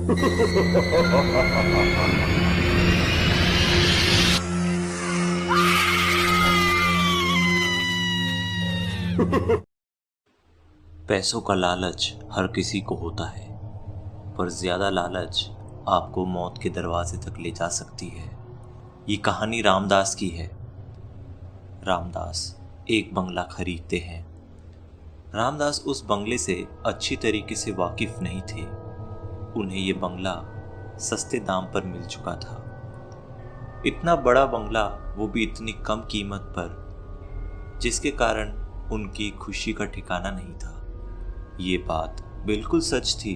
पैसों का लालच हर किसी को होता है, पर ज्यादा लालच आपको मौत के दरवाजे तक ले जा सकती है। ये कहानी रामदास की है। रामदास एक बंगला खरीदते हैं। रामदास उस बंगले से अच्छी तरीके से वाकिफ नहीं थे। उन्हें ये बंगला सस्ते दाम पर मिल चुका था। इतना बड़ा बंगला, वो भी इतनी कम कीमत पर, जिसके कारण उनकी खुशी का ठिकाना नहीं था। ये बात बिल्कुल सच थी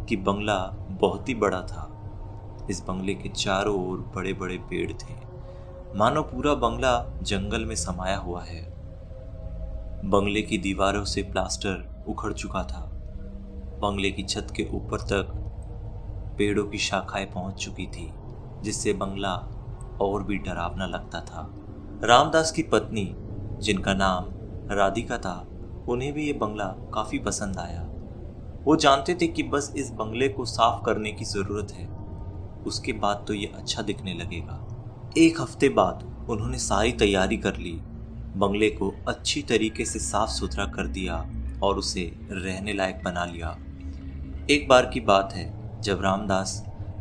कि बंगला बहुत ही बड़ा था। इस बंगले के चारों ओर बड़े बड़े पेड़ थे, मानो पूरा बंगला जंगल में समाया हुआ है। बंगले की दीवारों से प्लास्टर उखड़ चुका था। बंगले की छत के ऊपर तक पेड़ों की शाखाएं पहुंच चुकी थी, जिससे बंगला और भी डरावना लगता था। रामदास की पत्नी, जिनका नाम राधिका था, उन्हें भी ये बंगला काफी पसंद आया। वो जानते थे कि बस इस बंगले को साफ करने की जरूरत है, उसके बाद तो ये अच्छा दिखने लगेगा। एक हफ्ते बाद उन्होंने सारी तैयारी कर ली, बंगले को अच्छी तरीके से साफ सुथरा कर दिया और उसे रहने लायक बना लिया। एक बार की बात है, जब रामदास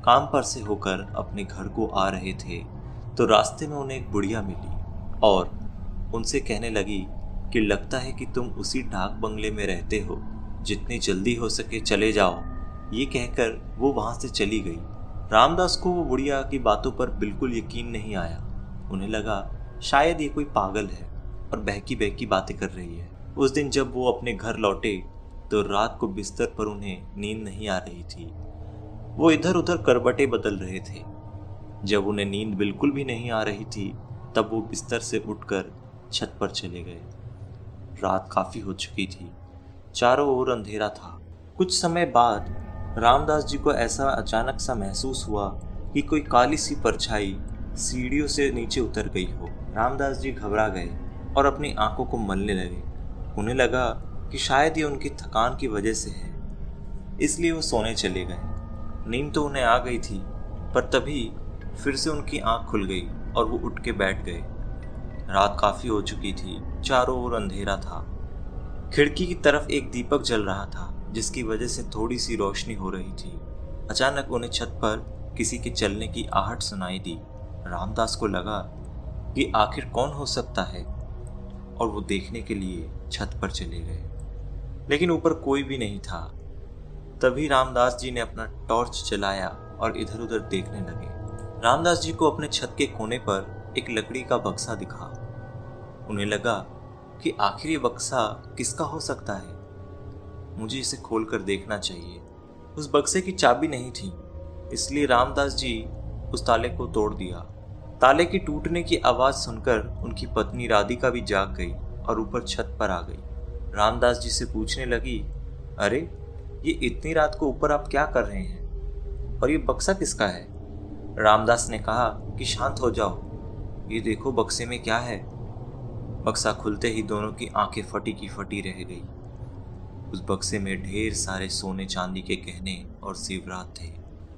काम पर से होकर अपने घर को आ रहे थे, तो रास्ते में उन्हें एक बुढ़िया मिली और उनसे कहने लगी कि लगता है कि तुम उसी डाक बंगले में रहते हो, जितनी जल्दी हो सके चले जाओ। ये कहकर वो वहां से चली गई। रामदास को वो बुढ़िया की बातों पर बिल्कुल यकीन नहीं आया। उन्हें लगा शायद ये कोई पागल है और बहकी बहकी बातें कर रही है। उस दिन जब वो अपने घर लौटे तो रात को बिस्तर पर उन्हें नींद नहीं आ रही थी। वो इधर उधर करवटें बदल रहे थे। जब उन्हें नींद बिल्कुल भी नहीं आ रही थी, तब वो बिस्तर से उठकर छत पर चले गए। रात काफी हो चुकी थी, चारों ओर अंधेरा था। कुछ समय बाद रामदास जी को ऐसा अचानक सा महसूस हुआ कि कोई काली सी परछाई सीढ़ियों से नीचे उतर गई हो। रामदास जी घबरा गए और अपनी आंखों को मलने लगे। उन्हें लगा कि शायद ये उनकी थकान की वजह से है, इसलिए वो सोने चले गए। नींद तो उन्हें आ गई थी, पर तभी फिर से उनकी आंख खुल गई और वो उठ के बैठ गए। रात काफी हो चुकी थी, चारों ओर अंधेरा था। खिड़की की तरफ एक दीपक जल रहा था, जिसकी वजह से थोड़ी सी रोशनी हो रही थी। अचानक उन्हें छत पर किसी के चलने की आहट सुनाई दी। रामदास को लगा कि आखिर कौन हो सकता है, और वो देखने के लिए छत पर चले गए, लेकिन ऊपर कोई भी नहीं था। तभी रामदास जी ने अपना टॉर्च जलाया और इधर उधर देखने लगे। रामदास जी को अपने छत के कोने पर एक लकड़ी का बक्सा दिखा। उन्हें लगा कि आखिर ये बक्सा किसका हो सकता है, मुझे इसे खोलकर देखना चाहिए। उस बक्से की चाबी नहीं थी, इसलिए रामदास जी उस ताले को तोड़ दिया। ताले की टूटने की आवाज सुनकर उनकी पत्नी राधिका भी जाग गई और ऊपर छत पर आ गई। रामदास जी से पूछने लगी, अरे ये इतनी रात को ऊपर आप क्या कर रहे हैं, और ये बक्सा किसका है? रामदास ने कहा कि शांत हो जाओ, ये देखो बक्से में क्या है। बक्सा खुलते ही दोनों की आंखें फटी की फटी रह गई। उस बक्से में ढेर सारे सोने चांदी के गहने और जेवरात थे।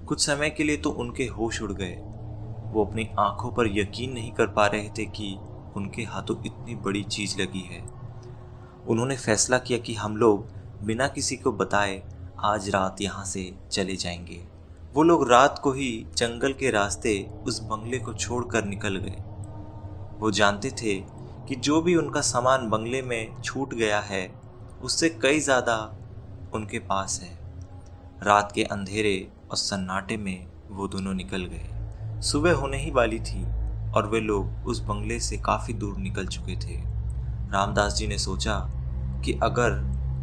कुछ समय के लिए तो उनके होश उड़ गए। वो अपनी आंखों पर यकीन नहीं कर पा रहे थे कि उनके हाथों इतनी बड़ी चीज लगी है। उन्होंने फैसला किया कि हम लोग बिना किसी को बताए आज रात यहाँ से चले जाएंगे। वो लोग रात को ही जंगल के रास्ते उस बंगले को छोड़कर निकल गए। वो जानते थे कि जो भी उनका सामान बंगले में छूट गया है, उससे कई ज़्यादा उनके पास है। रात के अंधेरे और सन्नाटे में वो दोनों निकल गए। सुबह होने ही वाली थी और वे लोग उस बंगले से काफ़ी दूर निकल चुके थे। रामदास जी ने सोचा कि अगर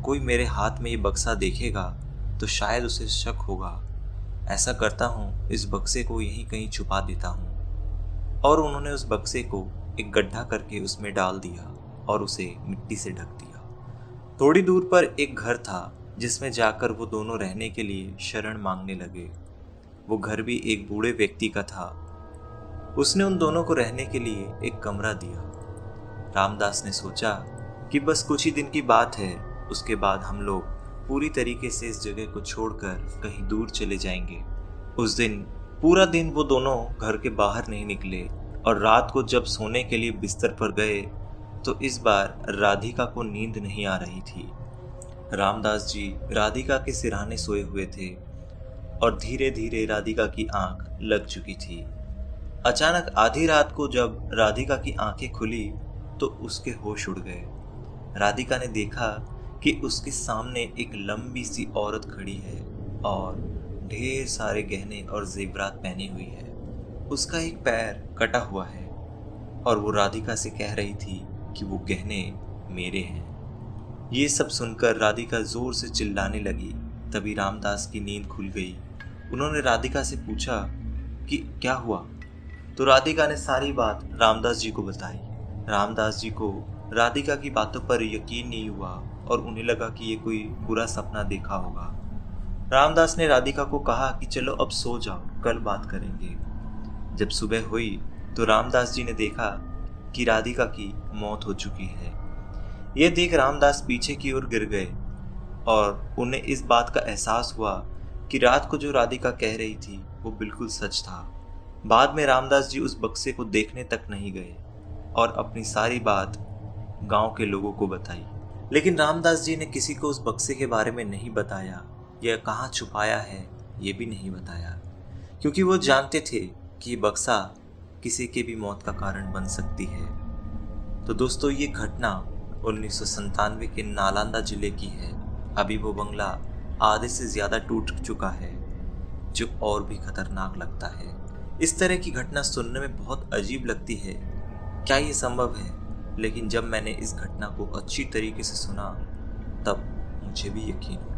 कोई मेरे हाथ में ये बक्सा देखेगा तो शायद उसे शक होगा। ऐसा करता हूँ, इस बक्से को यहीं कहीं छुपा देता हूँ। और उन्होंने उस बक्से को एक गड्ढा करके उसमें डाल दिया और उसे मिट्टी से ढक दिया। थोड़ी दूर पर एक घर था, जिसमें जाकर वो दोनों रहने के लिए शरण मांगने लगे। वो घर भी एक बूढ़े व्यक्ति का था। उसने उन दोनों को रहने के लिए एक कमरा दिया। रामदास ने सोचा कि बस कुछ ही दिन की बात है, उसके बाद हम लोग पूरी तरीके से इस जगह को छोड़कर कहीं दूर चले जाएंगे। उस दिन पूरा दिन वो दोनों घर के बाहर नहीं निकले और रात को जब सोने के लिए बिस्तर पर गए तो इस बार राधिका को नींद नहीं आ रही थी। रामदास जी राधिका के सिरहाने सोए हुए थे और धीरे धीरे राधिका की आंख लग चुकी थी। अचानक आधी रात को जब राधिका की आंखें खुली तो उसके होश उड़ गए। राधिका ने देखा कि उसके सामने एक लंबी सी औरत खड़ी है और ढेर सारे गहने और जेवरात पहनी हुई है। उसका एक पैर कटा हुआ है और वो राधिका से कह रही थी कि वो गहने मेरे हैं। ये सब सुनकर राधिका जोर से चिल्लाने लगी। तभी रामदास की नींद खुल गई। उन्होंने राधिका से पूछा कि क्या हुआ, तो राधिका ने सारी बात रामदास जी को बताई। रामदास जी को राधिका की बातों पर यकीन नहीं हुआ और उन्हें लगा कि ये कोई बुरा सपना देखा होगा। रामदास ने राधिका को कहा कि चलो अब सो जाओ, कल बात करेंगे। जब सुबह हुई तो रामदास जी ने देखा कि राधिका की मौत हो चुकी है। यह देख रामदास पीछे की ओर गिर गए और उन्हें इस बात का एहसास हुआ कि रात को जो राधिका कह रही थी वो बिल्कुल सच था। बाद में रामदास जी उस बक्से को देखने तक नहीं गए और अपनी सारी बात गांव के लोगों को बताई। लेकिन रामदास जी ने किसी को उस बक्से के बारे में नहीं बताया, यह कहाँ छुपाया है ये भी नहीं बताया, क्योंकि वो जानते थे कि ये बक्सा किसी के भी मौत का कारण बन सकती है। तो दोस्तों, ये घटना 1997 के नालंदा जिले की है। अभी वो बंगला आधे से ज़्यादा टूट चुका है, जो और भी खतरनाक लगता है। इस तरह की घटना सुनने में बहुत अजीब लगती है, क्या ये संभव है? लेकिन जब मैंने इस घटना को अच्छी तरीके से सुना तब मुझे भी यकीन हुआ।